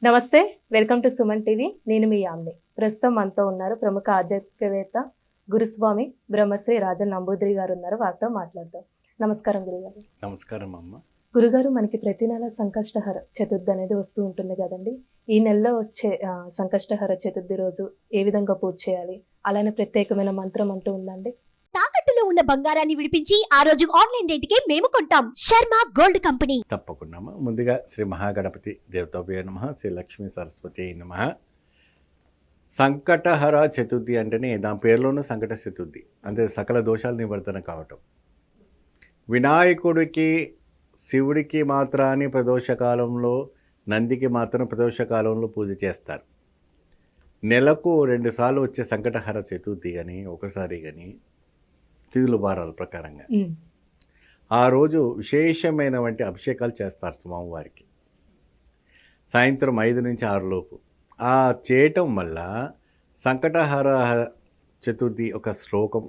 నమస్తే. Welcome to Suman TV. నేను మీ యామ్ని. ప్రస్తుతం మనతో ఉన్నారు ప్రముఖ ఆధ్యాత్మికవేత్త గురుస్వామి బ్రహ్మశ్రీ రాజన్ నంబూద్రి గారు ఉన్నారు. వారితో మాట్లాడదాం. నమస్కారం గురుగారు. నమస్కారం అమ్మ. గురుగారు, మనకి ప్రతి నెల సంకష్టహర చతుర్థి అనేది వస్తూ ఉంటుంది కదండి. ఈ నెలలో వచ్చే సంకష్టహర చతుర్థి రోజు ఏ విధంగా పూజ చేయాలి? అలానే ప్రత్యేకమైన మంత్రం అంటూ ఉందండి? తాకట్టులో ఉన్న బంగారాన్ని విడిపించి ఆ రోజు ఆన్లైన్ రేటుకే మేము కొంటాం. Sharma gold company. తప్పకుండా అమ్మ. ముందుగా శ్రీ మహాగణపతి దేవతాభ్యే నమః, శ్రీ లక్ష్మీ సరస్వతి నమః. సంకటహర చతుర్థి అంటేనే దాని పేరులోనూ సంకట చతుర్థి అంటే సకల దోషాలు నివర్తన కావటం. వినాయకుడికి శివుడికి మాత్రాన్ని ప్రదోషకాలంలో, నందికి మాత్రం ప్రదోషకాలంలో పూజ చేస్తారు. నెలకు 2 సార్లు వచ్చే సంకటహర చతుర్థి కానీ ఒకసారి కానీ తిథుల వారాల ప్రకారంగా ఆ రోజు విశేషమైనటువంటి అభిషేకాలు చేస్తారు స్వామివారికి సాయంత్రం 5 నుంచి 6 లోపు. ఆ చేయటం వల్ల సంకటహర చతుర్థి ఒక శ్లోకం,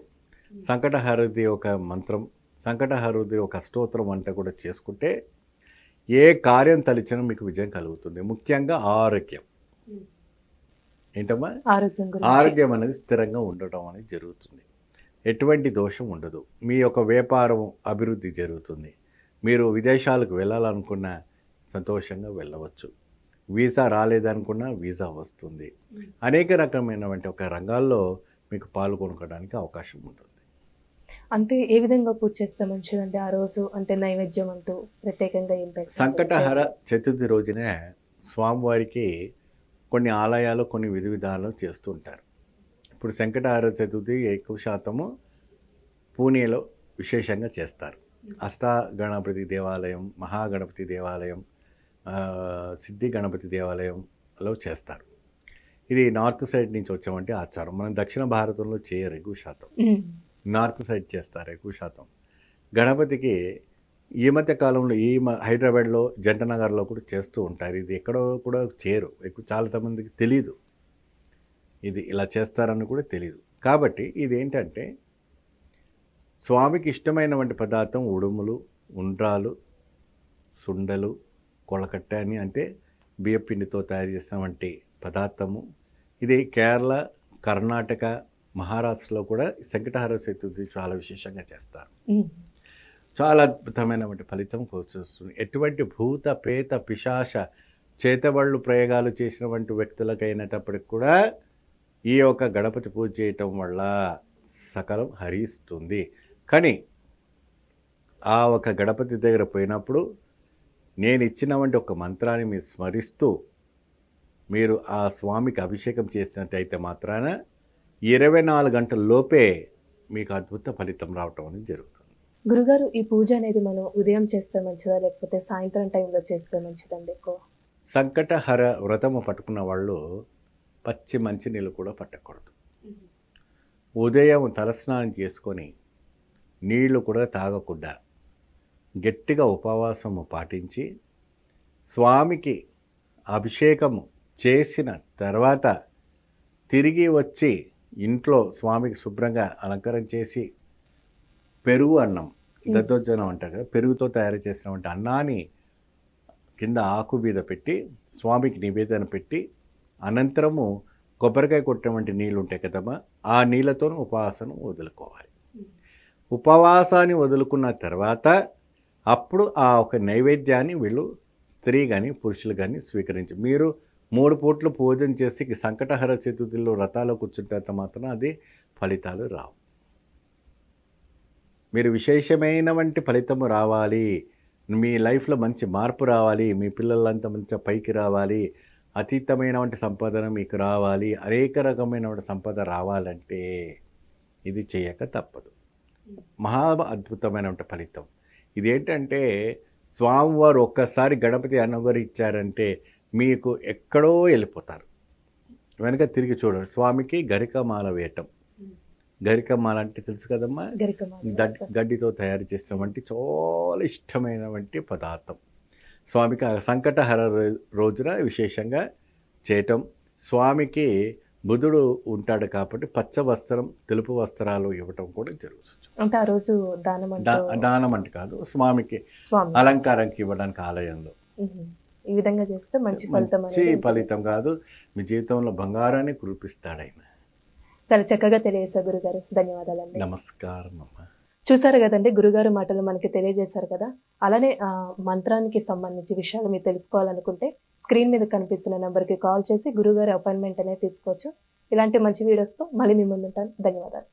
సంకటహరది ఒక మంత్రం, సంకటహరది ఒక స్తోత్రం అంతా కూడా చేసుకుంటే ఏ కార్యం తలిచినా మీకు విజయం కలుగుతుంది. ముఖ్యంగా ఆరోగ్యం. ఏంటమ్మా? ఆరోగ్యం అనేది స్థిరంగా ఉండటం అనేది జరుగుతుంది. ఎటువంటి దోషం ఉండదు. మీ యొక్క వ్యాపారం అభివృద్ధి జరుగుతుంది. మీరు విదేశాలకు వెళ్ళాలనుకున్నా సంతోషంగా వెళ్ళవచ్చు. వీసా రాలేదనుకున్నా వీసా వస్తుంది. అనేక రకమైనటువంటి ఒక రంగాల్లో మీకు పాల్గొనడానికి అవకాశం ఉంటుంది. అంటే ఏ విధంగా పూజ చేస్తే మంచిదండి ఆ రోజు? అంటే నైవేద్యం అంటూ ప్రత్యేకంగా ఏం పెట్టాలి? సంకటహర చతుర్థి రోజునే స్వామివారికి కొన్ని ఆలయాలు కొన్ని విధి విధానాలు చేస్తూ ఉంటారు. ఇప్పుడు సంకటహర చతుర్థి ఎక్కువ శాతము పూణేలో విశేషంగా చేస్తారు. అష్టాగణపతి దేవాలయం, మహాగణపతి దేవాలయం, సిద్ధి గణపతి దేవాలయంలో చేస్తారు. ఇది నార్త్ సైడ్ నుంచి వచ్చామంటే ఆచారం. మనం దక్షిణ భారతంలో చేయరు ఎక్కువ శాతం, నార్త్ సైడ్ చేస్తారు ఎక్కువ శాతం. గణపతికి ఈ మధ్య కాలంలో హైదరాబాద్లో జంటనగర్లో కూడా చేస్తూ ఉంటారు. ఇది ఎక్కడో కూడా చేయరు ఎక్కువ, చాలా మందికి తెలీదు ఇది ఇలా చేస్తారని కూడా తెలియదు. కాబట్టి ఇది ఏంటంటే స్వామికి ఇష్టమైనటువంటి పదార్థం ఉడుములు, ఉండ్రాలు, సుండలు, కొలకట్ట అని అంటే బియ్యపిండితో తయారు చేసినటువంటి పదార్థము. ఇది కేరళ, కర్ణాటక, మహారాష్ట్రలో కూడా సంకటహర చతుర్థి చాలా విశేషంగా చేస్తారు. చాలా అద్భుతమైనటువంటి ఫలితం వస్తుంది. ఎటువంటి భూత ప్రేత పిశాచ చేతబళ్ళు ప్రయోగాలు చేసినటువంటి వ్యక్తులకైనప్పటికి కూడా ఈ యొక్క గణపతి పూజ చేయటం వల్ల సకలం హరిస్తుంది. కానీ ఆ ఒక గణపతి దగ్గర పోయినప్పుడు నేను ఇచ్చినటువంటి ఒక మంత్రాన్ని మీరు స్మరిస్తూ మీరు ఆ స్వామికి అభిషేకం చేసినట్టయితే మాత్రాన 24 గంటల లోపే మీకు అద్భుత ఫలితం రావటం అనేది జరుగుతుంది. గురుగారు, ఈ పూజ అనేది మనం ఉదయం చేస్తే మంచిదా లేకపోతే సాయంత్రం టైంలో చేస్తే మంచిదండి? ఎక్కువ సంకటహర వ్రతము పట్టుకున్న వాళ్ళు పచ్చి మంచినీళ్ళు కూడా పట్టకూడదు. ఉదయం తలస్నానం చేసుకొని నీళ్లు కూడా తాగకుండా గట్టిగా ఉపవాసము పాటించి స్వామికి అభిషేకము చేసిన తర్వాత తిరిగి వచ్చి ఇంట్లో స్వామికి శుభ్రంగా అలంకరణ చేసి పెరుగు అన్నం, దద్దోజనం అంటారు కదా, పెరుగుతో తయారు చేసినటువంటి అన్నాన్ని కింద ఆకు మీద పెట్టి స్వామికి నివేదన పెట్టి అనంతరము కొబ్బరికాయ కొట్టినటువంటి నీళ్ళు ఉంటాయి కదమ్మా, ఆ నీళ్ళతో ఉపవాసం వదులుకోవాలి. ఉపవాసాన్ని వదులుకున్న తర్వాత అప్పుడు ఆ ఒక నైవేద్యాన్ని వీళ్ళు స్త్రీ కానీ పురుషులు కానీ స్వీకరించి మీరు 3 పూట్లు పూజన చేసి సంకటహర చతుర్థిలో వ్రతాలు కూర్చుంటే మాత్రం అది ఫలితాలు రావు. మీరు విశేషమైనటువంటి ఫలితము రావాలి, మీ లైఫ్లో మంచి మార్పు రావాలి, మీ పిల్లలంతా మంచిగా పైకి రావాలి, అతీతమైనటువంటి సంపదన మీకు రావాలి, అనేక రకమైనటువంటి సంపద రావాలంటే ఇది చేయక తప్పదు. మహా అద్భుతమైనటువంటి ఫలితం ఇదేంటంటే స్వామివారు ఒక్కసారి గణపతి అనుగ్రహించారంటే మీకు ఎక్కడో వెళ్ళిపోతారు. వెనక తిరిగి చూడండి. స్వామికి గరికమాల వేయటం. గరికమాల అంటే తెలుసు కదమ్మా, గడ్డితో తయారు చేసినటువంటి చాలా ఇష్టమైనటువంటి పదార్థం. స్వామికి సంకటహర రోజున విశేషంగా చేయటం. స్వామికి బుధుడు ఉంటాడు కాబట్టి పచ్చ వస్త్రం, తెలుపు వస్త్రాలు ఇవ్వటం కూడా జరుగుతుంది. అంటే ఆ రోజు దానం అంటే కాదు, స్వామికి అలంకారానికి ఇవ్వడానికి ఆలయంలో ఈ విధంగా చేస్తే మంచి ఫలితం మంచి అనేది ఉంటుంది. ఫలితం కాదు, మీ జీవితంలో బంగారాన్ని కురిపిస్తాడు ఆయన. చాలా చక్కగా తెలియజేశారు గురుగారు. ధన్యవాదాలండి. నమస్కారం అమ్మ. చూసారు కదండి, గురుగారు మాటలు మనకి తెలియజేశారు కదా. అలానే మంత్రానికి సంబంధించి విషయాలు మీరు తెలుసుకోవాలనుకుంటే స్క్రీన్ మీద కనిపిస్తున్న నెంబర్కి కాల్ చేసి గురుగారి అపాయింట్మెంట్ అనేది తీసుకోవచ్చు. ఇలాంటి మంచి వీడియోస్తో మళ్ళీ మీ ముందుంటాను. ధన్యవాదాలు.